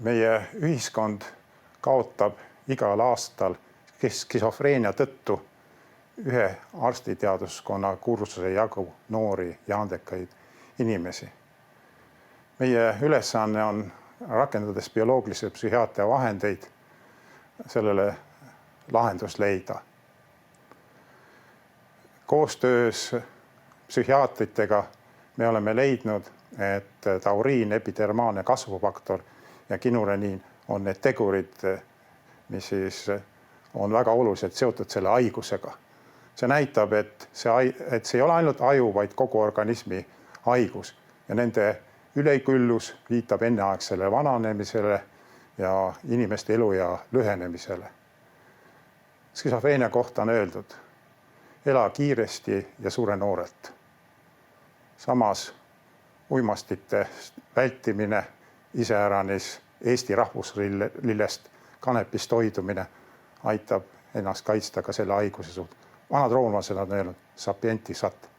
Meie ühiskond kaotab igal aastal skisofreenia tõttu ühe arstiteaduskonna kursuse jagu noori ja andekaid inimesi. Meie ülesanne on, rakendades bioloogilise psühhiaatria vahendeid, sellele lahendust leida. Koostöös psühhiaatritega me oleme leidnud, et tauriin, epidermaalne kasvufaktor ja kinureniin on need tegurid, mis siis on väga oluliselt seotud selle haigusega. See näitab, et see ei ole ainult aju, vaid kogu organismi haigus ja nende üleküllus viitab enneaegsele vananemisele ja inimeste eluea lühenemisele. Skisofreenia kohta on öeldud, ela kiiresti ja sure noorelt. Samas uimastite vältimine, iseäranis Eesti rahvuslillest kanepist hoidumine aitab ennast kaitsta ka selle haiguse suhtes. Vanad roomlased on öelnud sapienti sat.